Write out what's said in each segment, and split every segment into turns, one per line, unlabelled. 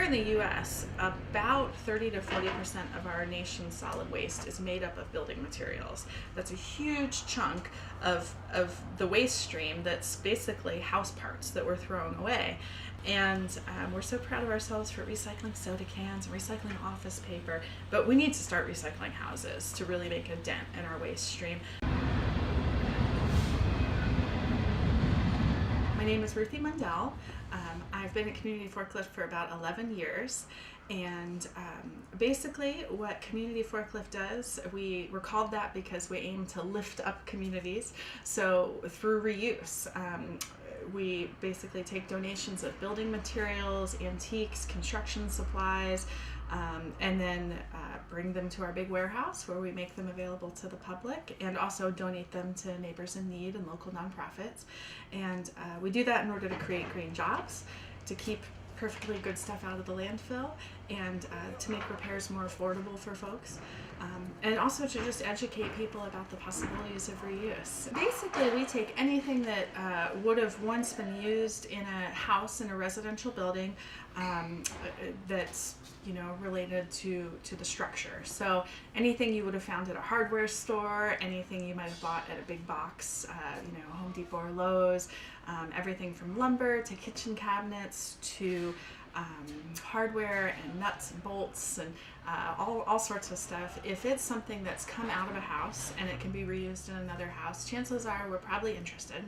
in the US, about 30 to 40% of our nation's solid waste is made up of building materials. That's a huge chunk of the waste stream that's basically house parts that we're throwing away. And we're so proud of ourselves for recycling soda cans and recycling office paper, but we need to start recycling houses to really make a dent in our waste stream. My name is Ruthie Mundell. I've been at Community Forklift for about 11 years, and basically what Community Forklift does, we're called that because we aim to lift up communities. So through reuse, we basically take donations of building materials, antiques, construction supplies, and then bring them to our big warehouse where we make them available to the public, and also donate them to neighbors in need and local nonprofits. And we do that in order to create green jobs, to keep perfectly good stuff out of the landfill, and to make repairs more affordable for folks, and also to just educate people about the possibilities of reuse. Basically, we take anything that would have once been used in a house, in a residential building, that's related to the structure. So anything you would have found at a hardware store, anything you might have bought at a big box, Home Depot or Lowe's, everything from lumber to kitchen cabinets to hardware and nuts and bolts and all sorts of stuff. If it's something that's come out of a house and it can be reused in another house, chances are we're probably interested.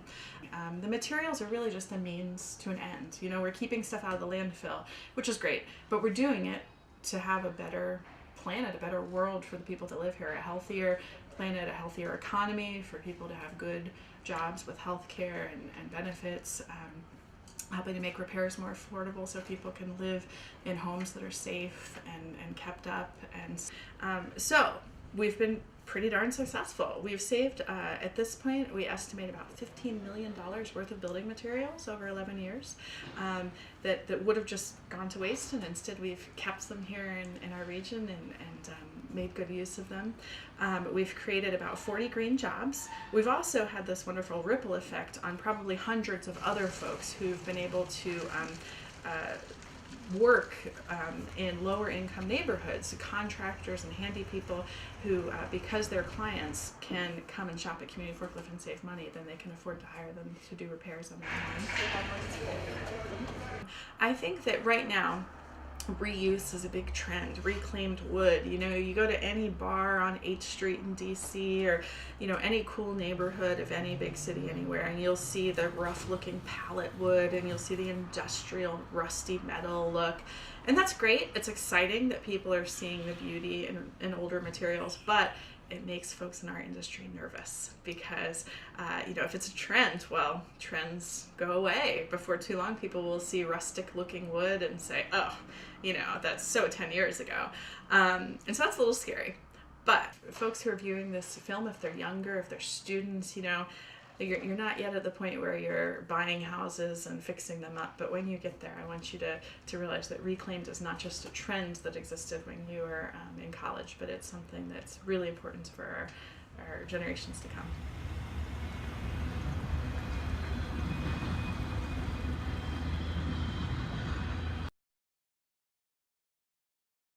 The materials are really just a means to an end. We're keeping stuff out of the landfill, which is great, but we're doing it to have a better planet, a better world for the people to live here, a healthier planet, a healthier economy, for people to have good jobs with health care and benefits, helping to make repairs more affordable so people can live in homes that are safe and kept up. And so we've been pretty darn successful. We've saved, at this point, we estimate about $15 million worth of building materials over 11 years that would have just gone to waste, and instead we've kept them here in our region and made good use of them. We've created about 40 green jobs. We've also had this wonderful ripple effect on probably hundreds of other folks who've been able to work in lower income neighborhoods, contractors and handy people who, because their clients can come and shop at Community Forklift and save money, then they can afford to hire them to do repairs on their own. I think that right now, reuse is a big trend. Reclaimed wood. You go to any bar on 8th Street in DC, or any cool neighborhood of any big city anywhere, and you'll see the rough looking pallet wood, and you'll see the industrial rusty metal look, and that's great. It's exciting that people are seeing the beauty in older materials, but it makes folks in our industry nervous because, if it's a trend, well, trends go away. Before too long, people will see rustic looking wood and say, oh, that's so 10 years ago. And so that's a little scary. But folks who are viewing this film, if they're younger, if they're students, you're not yet at the point where you're buying houses and fixing them up. But when you get there, I want you to realize that reclaimed is not just a trend that existed when you were in college, but it's something that's really important for our generations to come.